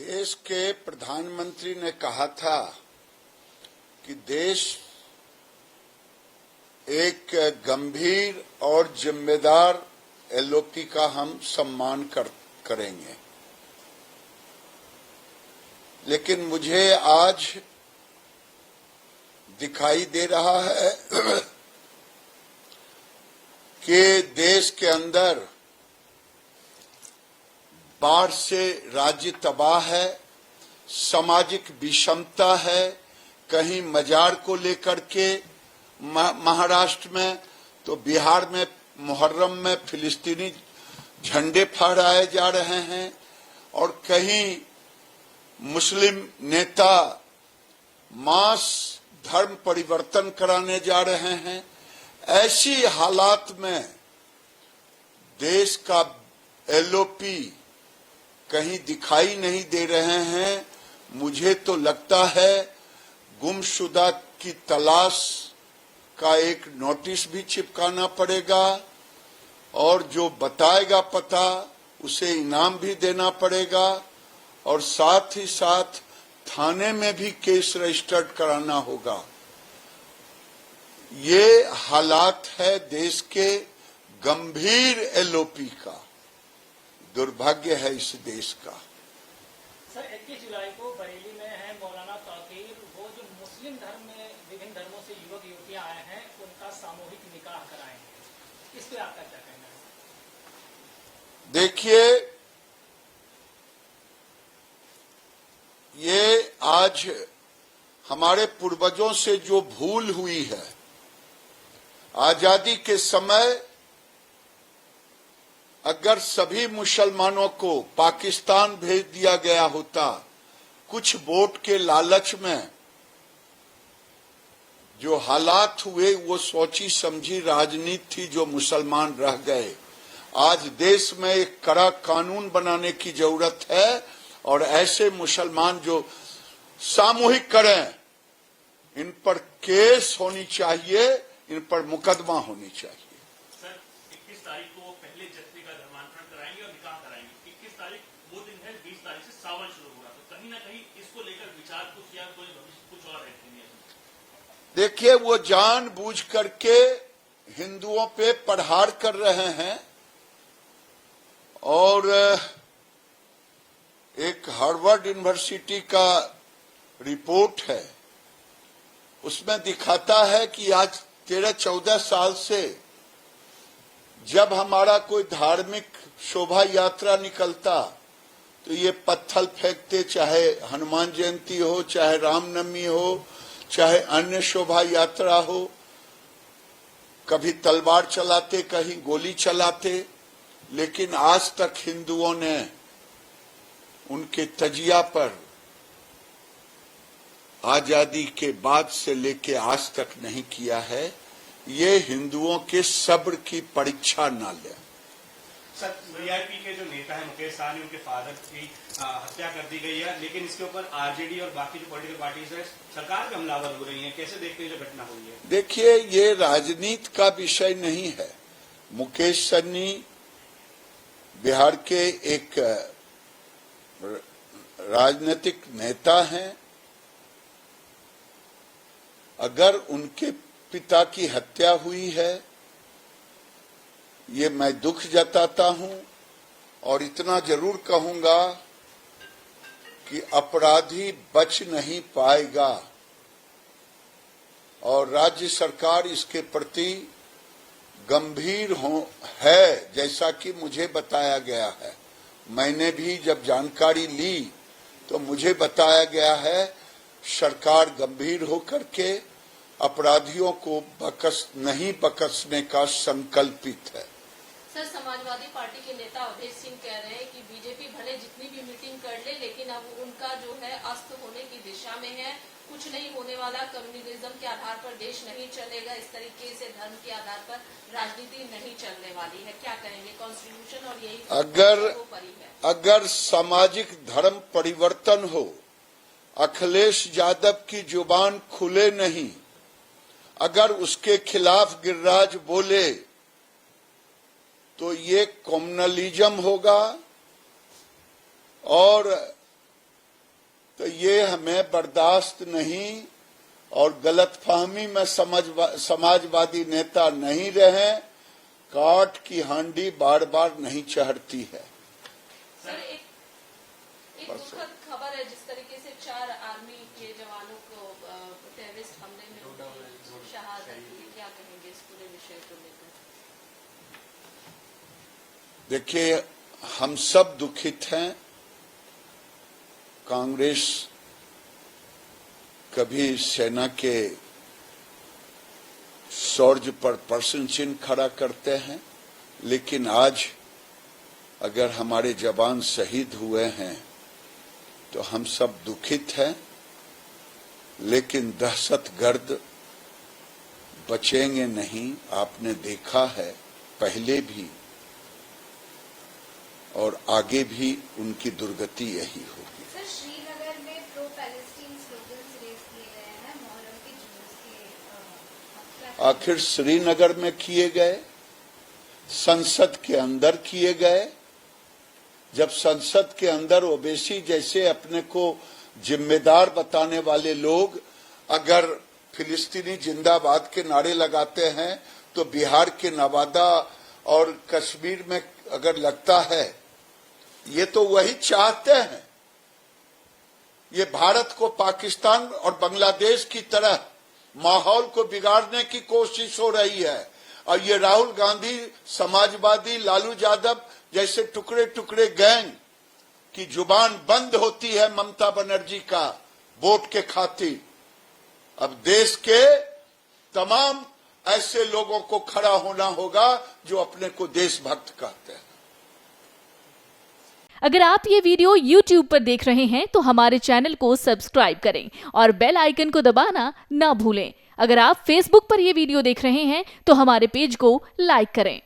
देश के प्रधानमंत्री ने कहा था कि देश एक गंभीर और जिम्मेदार एलओपी का हम सम्मान करेंगे। लेकिन मुझे आज दिखाई दे रहा है कि देश के अंदर बाढ़ से राज्य तबाह है, सामाजिक विषमता है। कहीं मजार को लेकर के महाराष्ट्र में, तो बिहार में मुहर्रम में फिलिस्तीनी झंडे फहराए जा रहे हैं और कहीं मुस्लिम नेता मास धर्म परिवर्तन कराने जा रहे हैं। ऐसी हालात में देश का एलओपी कहीं दिखाई नहीं दे रहे हैं। मुझे तो लगता है गुमशुदा की तलाश का एक नोटिस भी चिपकाना पड़ेगा और जो बताएगा पता उसे इनाम भी देना पड़ेगा और साथ ही साथ थाने में भी केस रजिस्टर्ड कराना होगा। ये हालात है देश के गंभीर एलओपी का। दुर्भाग्य है इस देश का। सर 21 जुलाई को बरेली में है मौलाना ताकीर, वो जो मुस्लिम धर्म में विभिन्न धर्मों से युवक युवतियां आए हैं उनका सामूहिक निकाह कराएंगे, इस पे आपका क्या कहना है? देखिए, ये आज हमारे पूर्वजों से जो भूल हुई है, आजादी के समय अगर सभी मुसलमानों को पाकिस्तान भेज दिया गया होता, कुछ वोट के लालच में जो हालात हुए वो सोची समझी राजनीति थी जो मुसलमान रह गए। आज देश में एक कड़ा कानून बनाने की जरूरत है और ऐसे मुसलमान जो सामूहिक करें, इन पर केस होनी चाहिए, इन पर मुकदमा होनी चाहिए। सर 21 तारीख को पहले जत्थे का धर्मांतरण कराएंगे और निकाह कराएंगे। 21 तारीख वो दिन है, 20 तारीख से सावन शुरू होगा, तो कहीं ना कहीं इसको लेकर विचार कुछ या कोई भविष्य कुछ और रहते हैं। देखिए, वो जानबूझ करके हिंदुओं पे प्रहार कर रहे हैं और एक हार्वर्ड यूनिवर्सिटी का रिपोर्ट है, उसमें दिखाता है कि आज 13-14 साल से जब हमारा कोई धार्मिक शोभा यात्रा निकलता तो ये पत्थर फेंकते, चाहे हनुमान जयंती हो, चाहे रामनवमी हो, चाहे अन्य शोभा यात्रा हो, कभी तलवार चलाते, कहीं गोली चलाते। लेकिन आज तक हिंदुओं ने उनके तजिया पर आजादी के बाद से लेके आज तक नहीं किया है। ये हिंदुओं के सब्र की परीक्षा न ले। सर वीआईपी के जो नेता है मुकेश सहनी, उनके फादर की हत्या कर दी गई है, लेकिन इसके ऊपर आरजेडी और बाकी जो पॉलिटिकल पार्टीज है सरकार पे हमलावर हो रही है। कैसे देखते हैं जो घटना हुई है? देखिए, ये राजनीति का विषय नहीं है। मुकेश सहनी बिहार के एक राजनीतिक नेता हैं। अगर उनके पिता की हत्या हुई है, ये मैं दुख जताता हूं और इतना जरूर कहूंगा कि अपराधी बच नहीं पाएगा और राज्य सरकार इसके प्रति गंभीर है, जैसा कि मुझे बताया गया है। मैंने भी जब जानकारी ली तो मुझे बताया गया है सरकार गंभीर होकर के अपराधियों को नहीं बख्शने का संकल्पित है। सर, समाजवादी पार्टी के नेता अवधेश सिंह कह रहे हैं कि बीजेपी भले जितनी भी मीटिंग कर ले, लेकिन अब उनका जो है अस्त होने की दिशा में है। कुछ नहीं होने वाला, कम्युनिज्म के आधार पर देश नहीं चलेगा, इस तरीके से धर्म के आधार पर राजनीति नहीं चलने वाली है। क्या कहेंगे? कॉन्स्टिट्यूशन और यही अगर सामाजिक धर्म परिवर्तन हो, अखिलेश यादव की जुबान खुले नहीं, अगर उसके खिलाफ गिरिराज बोले तो ये कम्युनलिज्म होगा और ये हमें बर्दाश्त नहीं, और गलतफहमी में समाजवादी नेता नहीं रहे। काठ की हांडी बार बार नहीं चढ़ती है। सर एक दुखद खबर है, जिस तरीके से 4 आर्मी के जवानों को टेररिस्ट हमले में उनकी शहादत हुई, क्या कहेंगे इस पूरे विषय को लेकर? देखिए, हम सब दुखित हैं। कांग्रेस कभी सेना के शौर्य पर प्रश्न चिन्ह खड़ा करते हैं, लेकिन आज अगर हमारे जवान शहीद हुए हैं तो हम सब दुखित हैं। लेकिन दहशतगर्द बचेंगे नहीं। आपने देखा है पहले भी और आगे भी उनकी दुर्गति यही होगी। सर, श्रीनगर में प्रो पैलेस्टीन स्लोगन्स रेज किए गए हैं मुहर्रम के जुलूस के। आखिर श्रीनगर में किए गए, संसद के अंदर किए गए। जब संसद के अंदर ओवैसी जैसे अपने को जिम्मेदार बताने वाले लोग अगर फिलिस्तीनी जिंदाबाद के नारे लगाते हैं, तो बिहार के नवादा और कश्मीर में अगर लगता है, ये तो वही चाहते हैं। ये भारत को पाकिस्तान और बांग्लादेश की तरह माहौल को बिगाड़ने की कोशिश हो रही है। और ये राहुल गांधी, समाजवादी, लालू यादव जैसे टुकड़े टुकड़े गैंग की जुबान बंद होती है ममता बनर्जी का वोट के खातिर। अब देश के तमाम ऐसे लोगों को खड़ा होना होगा जो अपने को देशभक्त कहते हैं। अगर आप ये वीडियो YouTube पर देख रहे हैं तो हमारे चैनल को सब्सक्राइब करें और बेल आइकन को दबाना ना भूलें। अगर आप Facebook पर ये वीडियो देख रहे हैं तो हमारे पेज को लाइक करें।